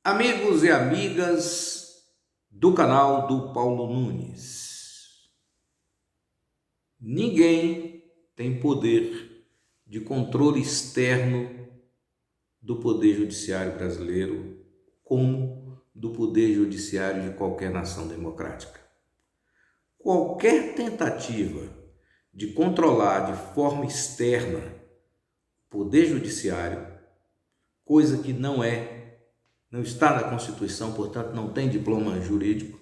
Amigos e amigas do canal do Paulo Nunes, ninguém tem poder de controle externo do Poder Judiciário brasileiro como do Poder Judiciário de qualquer nação democrática. Qualquer tentativa de controlar de forma externa o Poder Judiciário, coisa que não está na Constituição, portanto não tem diploma jurídico,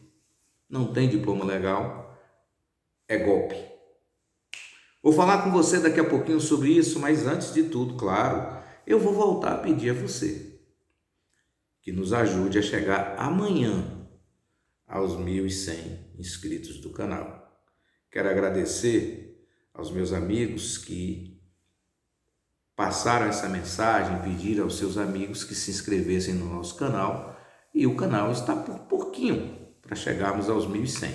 não tem diploma legal, é golpe. Vou falar com você daqui a pouquinho sobre isso, mas antes de tudo, claro, eu vou voltar a pedir a você que nos ajude a chegar amanhã aos 1.100 inscritos do canal. Quero agradecer aos meus amigos que passaram essa mensagem, pedir aos seus amigos que se inscrevessem no nosso canal, e o canal está por pouquinho para chegarmos aos 1.100.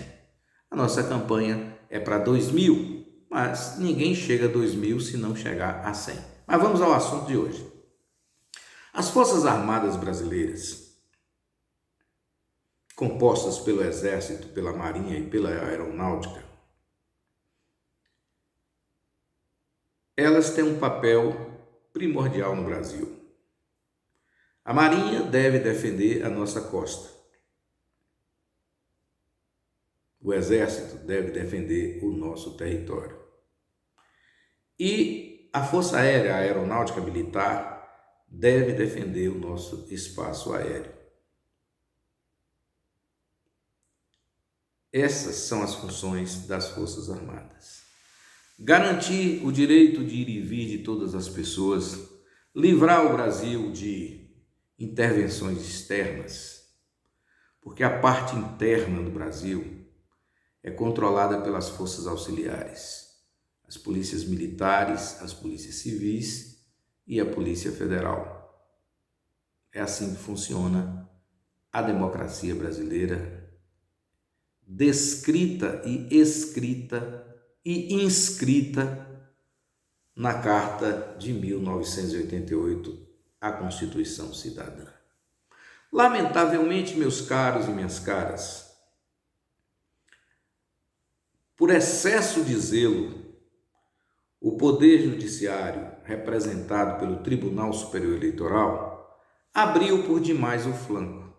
A nossa campanha é para 2.000, mas ninguém chega a 2.000 se não chegar a 100. Mas vamos ao assunto de hoje. As Forças Armadas Brasileiras, compostas pelo Exército, pela Marinha e pela Aeronáutica, elas têm um papel primordial no Brasil. A Marinha deve defender a nossa costa. O Exército deve defender o nosso território. E a Força Aérea, a Aeronáutica Militar, deve defender o nosso espaço aéreo. Essas são as funções das Forças Armadas. Garantir o direito de ir e vir de todas as pessoas, livrar o Brasil de intervenções externas, porque a parte interna do Brasil é controlada pelas forças auxiliares, as polícias militares, as polícias civis e a Polícia Federal. É assim que funciona a democracia brasileira, descrita e escrita e inscrita na Carta de 1988, a Constituição Cidadã. Lamentavelmente, meus caros e minhas caras, por excesso de zelo, o Poder Judiciário, representado pelo Tribunal Superior Eleitoral, abriu por demais o flanco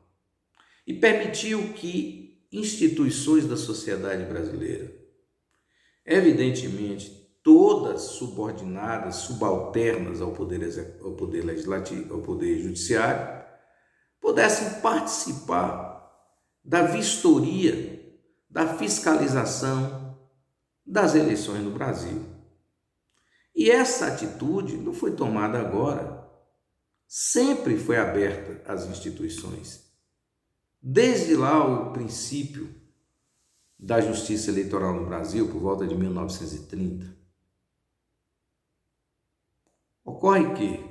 e permitiu que instituições da sociedade brasileira, evidentemente todas subordinadas, subalternas ao poder legislativo, ao poder judiciário, pudessem participar da vistoria, da fiscalização das eleições no Brasil. E essa atitude não foi tomada agora, sempre foi aberta às instituições. Desde lá o princípio da justiça eleitoral no Brasil, por volta de 1930. Ocorre que,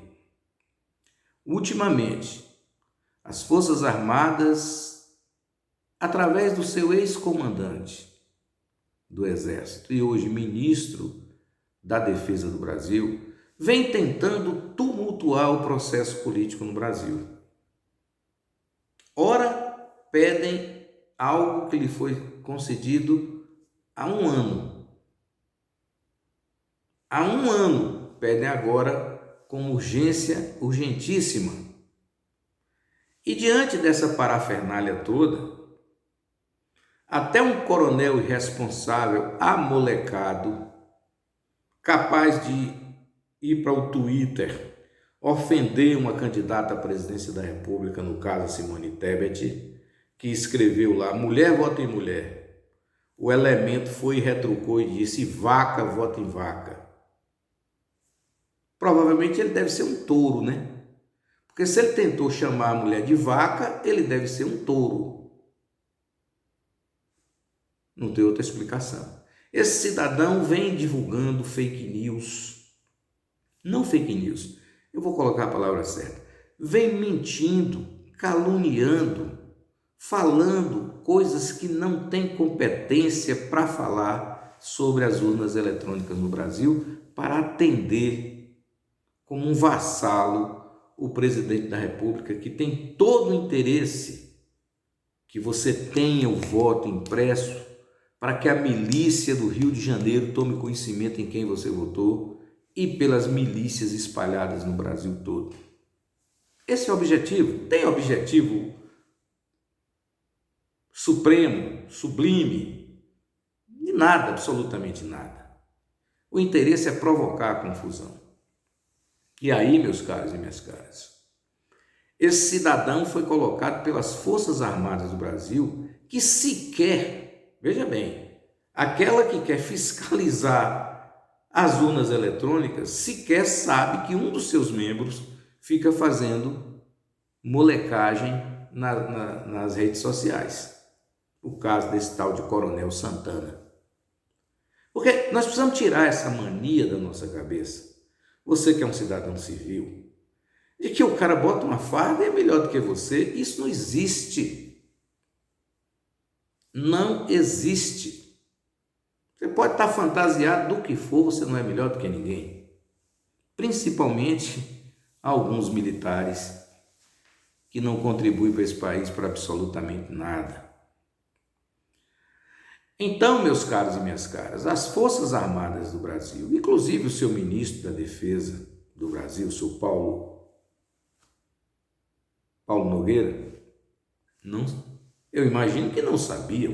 ultimamente, as Forças Armadas, através do seu ex-comandante do Exército e hoje ministro da Defesa do Brasil, vem tentando tumultuar o processo político no Brasil. Ora, pedem algo que lhe foi concedido há um ano. Há um ano pedem agora com urgência, urgentíssima. E diante dessa parafernália toda, até um coronel irresponsável, amolecado, capaz de ir para o Twitter, ofender uma candidata à presidência da República, no caso Simone Tebet, que escreveu lá, mulher vota em mulher. O Elemento foi e retrucou e disse, vaca vota em vaca. Provavelmente ele deve ser um touro, né? Porque se ele tentou chamar a mulher de vaca, ele deve ser um touro. Não tem outra explicação. Esse cidadão vem divulgando fake news. Não fake news, eu vou colocar a palavra certa. Vem mentindo, caluniando, falando coisas que não tem competência para falar sobre as urnas eletrônicas no Brasil, para atender como um vassalo o presidente da República, que tem todo o interesse que você tenha o voto impresso para que a milícia do Rio de Janeiro tome conhecimento em quem você votou e pelas milícias espalhadas no Brasil todo. Esse é o objetivo. Tem objetivo supremo, sublime, de nada, absolutamente nada. O interesse é provocar a confusão. E aí, meus caros e minhas caras, esse cidadão foi colocado pelas Forças Armadas do Brasil, que sequer, veja bem, aquela que quer fiscalizar as urnas eletrônicas, sequer sabe que um dos seus membros fica fazendo molecagem nas redes sociais. O caso desse tal de Coronel Santana. Porque nós precisamos tirar essa mania da nossa cabeça. Você que é um cidadão civil, de que o cara bota uma farda e é melhor do que você, isso não existe. Não existe. Você pode estar fantasiado do que for, você não é melhor do que ninguém. Principalmente alguns militares que não contribuem para esse país para absolutamente nada. Então, meus caros e minhas caras, as Forças Armadas do Brasil, inclusive o seu ministro da Defesa do Brasil, o seu Paulo Nogueira, eu imagino que não sabiam.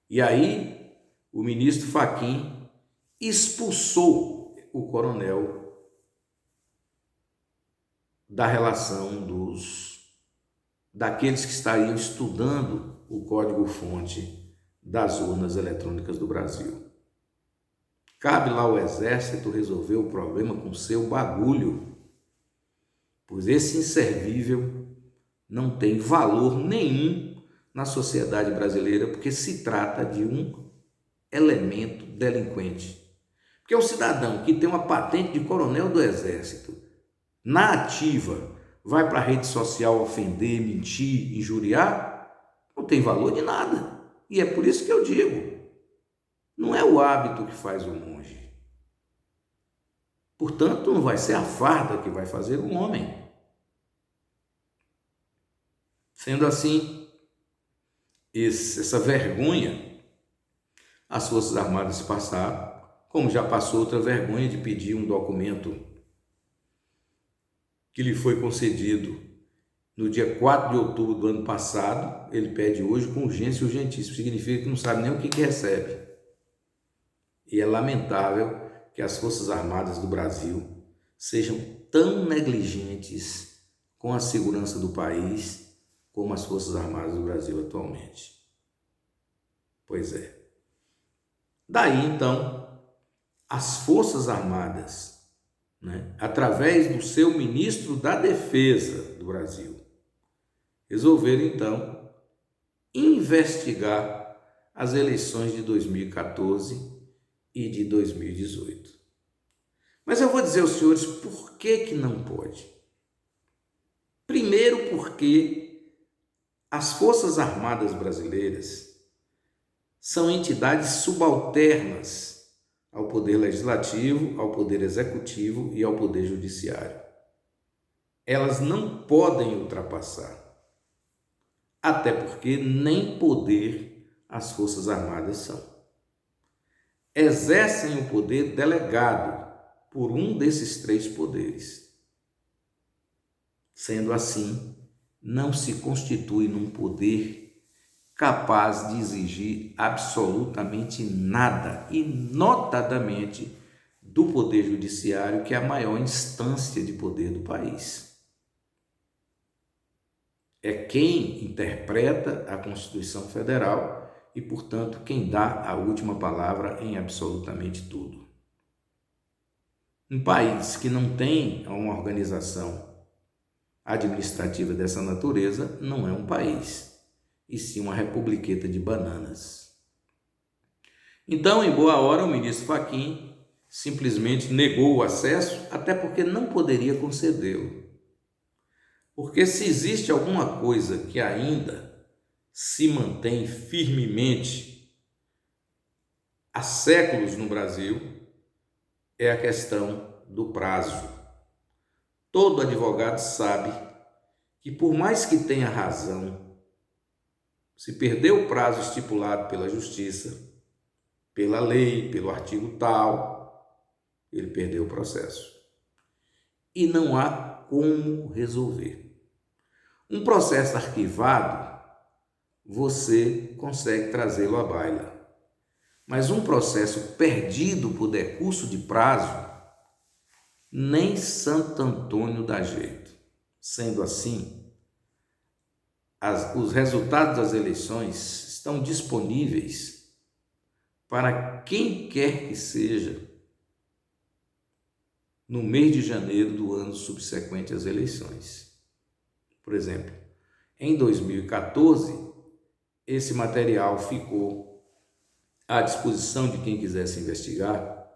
E aí, o ministro Fachin expulsou o coronel da relação daqueles que estariam estudando o código-fonte das urnas eletrônicas do Brasil. Cabe lá ao Exército resolver o problema com seu bagulho, pois esse inservível não tem valor nenhum na sociedade brasileira, porque se trata de um elemento delinquente. Porque o cidadão que tem uma patente de coronel do Exército, na ativa, vai para a rede social ofender, mentir, injuriar, não tem valor de nada. E é por isso que eu digo, não é o hábito que faz o monge. Portanto, não vai ser a farda que vai fazer o homem. Sendo assim, essa vergonha, as Forças Armadas passaram, como já passou outra vergonha de pedir um documento que lhe foi concedido no dia 4 de outubro do ano passado, ele pede hoje com urgência e urgentíssimo. Significa que não sabe nem o que recebe. E é lamentável que as Forças Armadas do Brasil sejam tão negligentes com a segurança do país como as Forças Armadas do Brasil atualmente. Pois é. Daí, então, as Forças Armadas, através do seu ministro da Defesa do Brasil, resolveram, então, investigar as eleições de 2014 e de 2018. Mas eu vou dizer aos senhores por que não pode. Primeiro, porque as Forças Armadas brasileiras são entidades subalternas ao Poder Legislativo, ao Poder Executivo e ao Poder Judiciário. Elas não podem ultrapassar. Até porque nem poder as Forças Armadas são. Exercem o poder delegado por um desses três poderes. Sendo assim, não se constitui num poder capaz de exigir absolutamente nada, e notadamente do Poder Judiciário, que é a maior instância de poder do país. É quem interpreta a Constituição Federal e, portanto, quem dá a última palavra em absolutamente tudo. Um país que não tem uma organização administrativa dessa natureza não é um país, e sim uma republiqueta de bananas. Então, em boa hora, o ministro Fachin simplesmente negou o acesso, até porque não poderia concedê-lo. Porque se existe alguma coisa que ainda se mantém firmemente há séculos no Brasil, é a questão do prazo. Todo advogado sabe que, por mais que tenha razão, se perder o prazo estipulado pela justiça, pela lei, pelo artigo tal, ele perdeu o processo. E não há como resolver. Um processo arquivado, você consegue trazê-lo à baila. Mas um processo perdido por decurso de prazo, nem Santo Antônio dá jeito. Sendo assim, os resultados das eleições estão disponíveis para quem quer que seja no mês de janeiro do ano subsequente às eleições. Por exemplo, em 2014, esse material ficou à disposição de quem quisesse investigar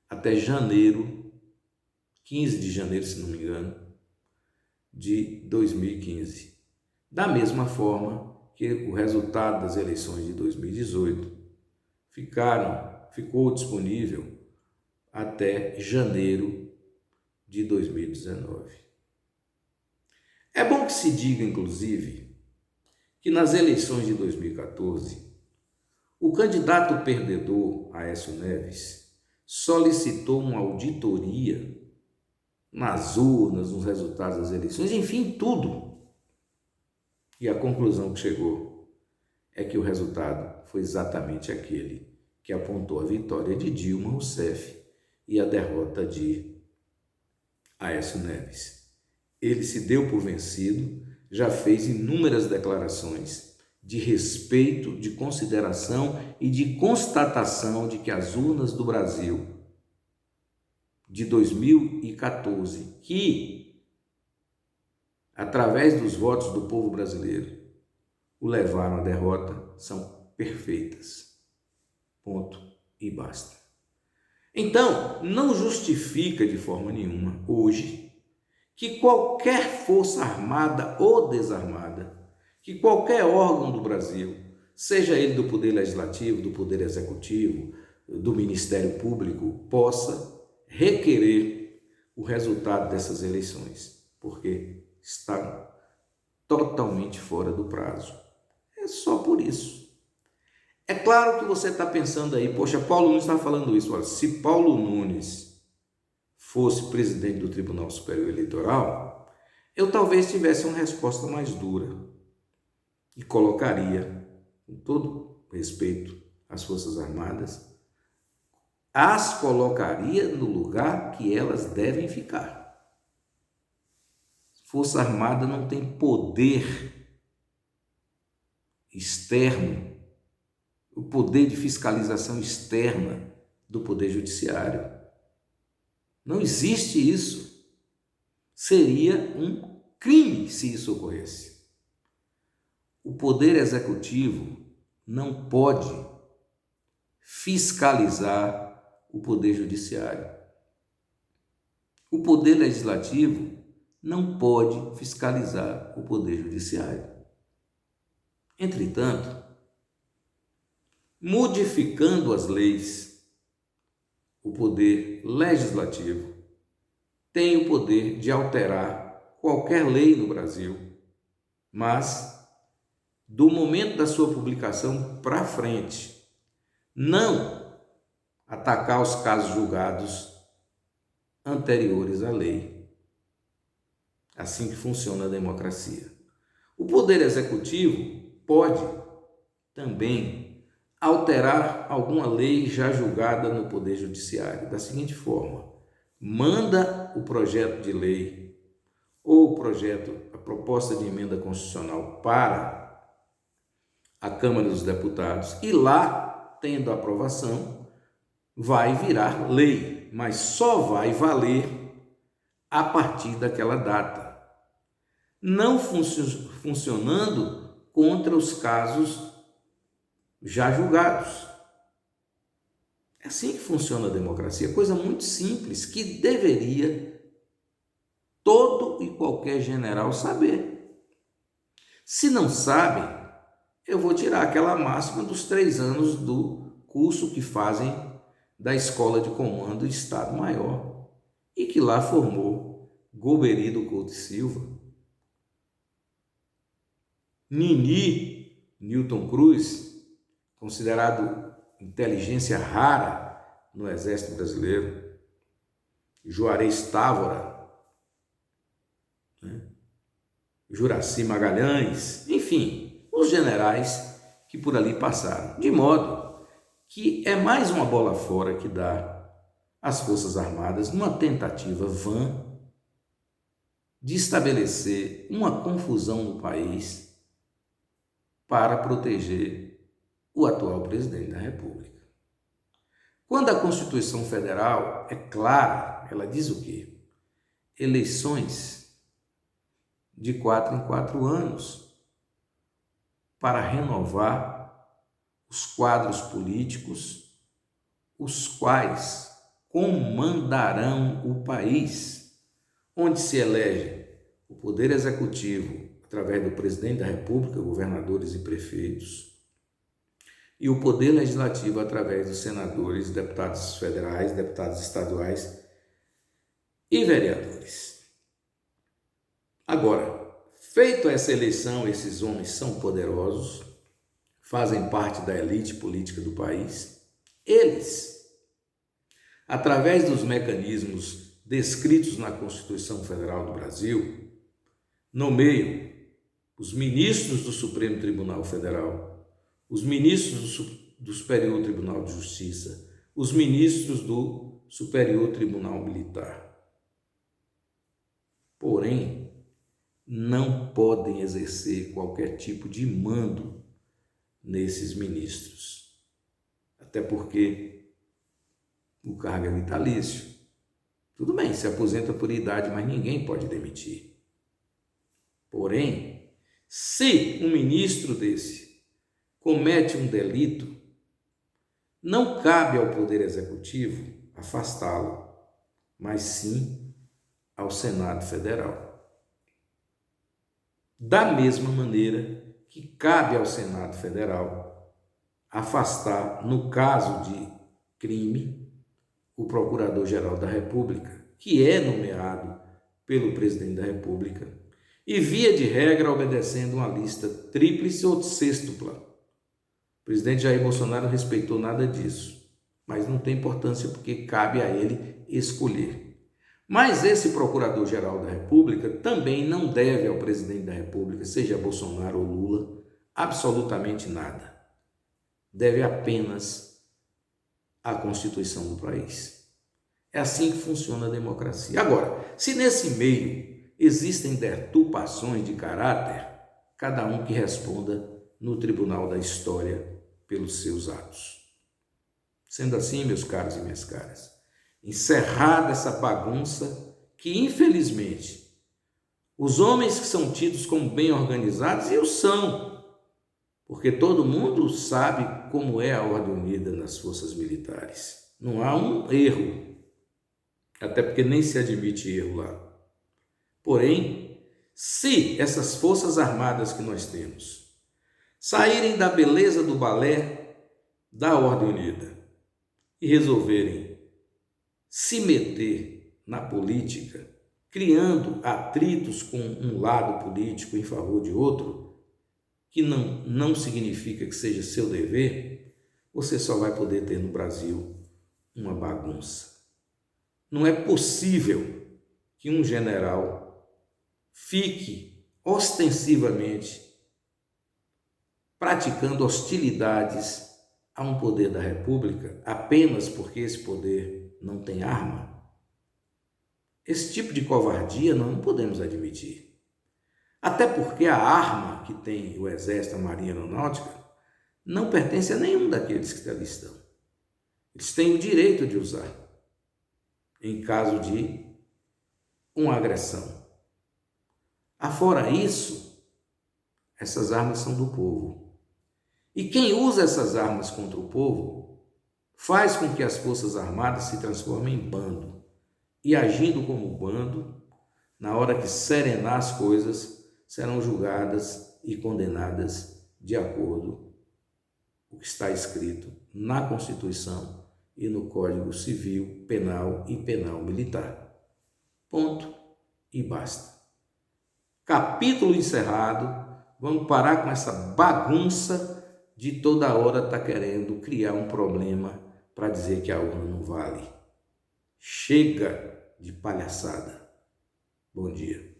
até janeiro, 15 de janeiro, se não me engano, de 2015. Da mesma forma que o resultado das eleições de 2018 ficou disponível até janeiro de 2019. É bom que se diga, inclusive, que nas eleições de 2014, o candidato perdedor, Aécio Neves, solicitou uma auditoria nas urnas, nos resultados das eleições, enfim, tudo. E a conclusão que chegou é que o resultado foi exatamente aquele que apontou a vitória de Dilma Rousseff e a derrota de Aécio Neves. Ele se deu por vencido, já fez inúmeras declarações de respeito, de consideração e de constatação de que as urnas do Brasil de 2014, que, através dos votos do povo brasileiro, o levaram à derrota, são perfeitas. Ponto e basta. Então, não justifica de forma nenhuma, hoje, que qualquer força armada ou desarmada, que qualquer órgão do Brasil, seja ele do Poder Legislativo, do Poder Executivo, do Ministério Público, possa requerer o resultado dessas eleições, porque está totalmente fora do prazo. É só por isso. É claro que você está pensando aí, poxa, Paulo Nunes está falando isso. Olha, se Paulo Nunes fosse presidente do Tribunal Superior Eleitoral, eu talvez tivesse uma resposta mais dura e colocaria, com todo respeito às Forças Armadas, as colocaria no lugar que elas devem ficar. Força Armada não tem poder externo, o poder de fiscalização externa do Poder Judiciário. Não existe isso. Seria um crime se isso ocorresse. O Poder Executivo não pode fiscalizar o Poder Judiciário. O Poder Legislativo não pode fiscalizar o Poder Judiciário. Entretanto, modificando as leis, o Poder Legislativo tem o poder de alterar qualquer lei no Brasil, mas do momento da sua publicação para frente, não atacar os casos julgados anteriores à lei. Assim que funciona a democracia. O Poder Executivo pode também alterar alguma lei já julgada no Poder Judiciário da seguinte forma: manda o projeto de lei ou a proposta de emenda constitucional para a Câmara dos Deputados e lá, tendo a aprovação, vai virar lei, mas só vai valer a partir daquela data, não funcionando contra os casos já julgados. É assim que funciona a democracia, coisa muito simples que deveria todo e qualquer general saber. Se não sabem, eu vou tirar aquela máxima dos 3 anos do curso que fazem da Escola de Comando Estado-Maior e que lá formou Golbery do Couto e Silva, Newton Cruz, considerado inteligência rara no Exército Brasileiro, Juarez Távora, Juracy Magalhães, enfim, os generais que por ali passaram, de modo que é mais uma bola fora que dá às Forças Armadas numa tentativa vã de estabelecer uma confusão no país para proteger o atual presidente da República. Quando a Constituição Federal é clara, ela diz o quê? Eleições de 4 em 4 anos para renovar os quadros políticos, os quais comandarão o país, onde se elege o Poder Executivo através do Presidente da República, governadores e prefeitos, e o Poder Legislativo através dos senadores, deputados federais, deputados estaduais e vereadores. Agora, feita essa eleição, esses homens são poderosos, fazem parte da elite política do país. Eles, através dos mecanismos descritos na Constituição Federal do Brasil, nomeiam os ministros do Supremo Tribunal Federal, os ministros do Superior Tribunal de Justiça, os ministros do Superior Tribunal Militar. Porém, não podem exercer qualquer tipo de mando nesses ministros, até porque o cargo é vitalício. Tudo bem, se aposenta por idade, mas ninguém pode demitir. Porém, se um ministro desse comete um delito, não cabe ao Poder Executivo afastá-lo, mas sim ao Senado Federal. Da mesma maneira que cabe ao Senado Federal afastar, no caso de crime, o Procurador-Geral da República, que é nomeado pelo Presidente da República, e via de regra obedecendo uma lista tríplice ou sextupla. O presidente Jair Bolsonaro não respeitou nada disso, mas não tem importância porque cabe a ele escolher. Mas esse Procurador-Geral da República também não deve ao Presidente da República, seja Bolsonaro ou Lula, absolutamente nada. Deve apenas à Constituição do país. É assim que funciona a democracia. Agora, se nesse meio existem deturpações de caráter, cada um que responda no tribunal da história pelos seus atos. Sendo assim, meus caros e minhas caras, encerrada essa bagunça que, infelizmente, os homens que são tidos como bem organizados, e o são, porque todo mundo sabe como é a ordem unida nas forças militares. Não há um erro, até porque nem se admite erro lá. Porém, se essas forças armadas que nós temos saírem da beleza do balé da ordem unida e resolverem se meter na política, criando atritos com um lado político em favor de outro, que não significa que seja seu dever, você só vai poder ter no Brasil uma bagunça. Não é possível que um general fique ostensivamente praticando hostilidades a um poder da República apenas porque esse poder não tem arma. Esse tipo de covardia nós não podemos admitir. Até porque a arma que tem o Exército, a Marinha e a Aeronáutica não pertence a nenhum daqueles que ali estão. Eles têm o direito de usar em caso de uma agressão. Afora isso, essas armas são do povo. E quem usa essas armas contra o povo faz com que as Forças Armadas se transformem em bando. E agindo como bando, na hora que serenar as coisas, serão julgadas e condenadas de acordo com o que está escrito na Constituição e no Código Civil, Penal e Penal Militar. Ponto e basta. Capítulo encerrado. Vamos parar com essa bagunça de toda hora estar querendo criar um problema para dizer que a urna não vale. Chega de palhaçada. Bom dia.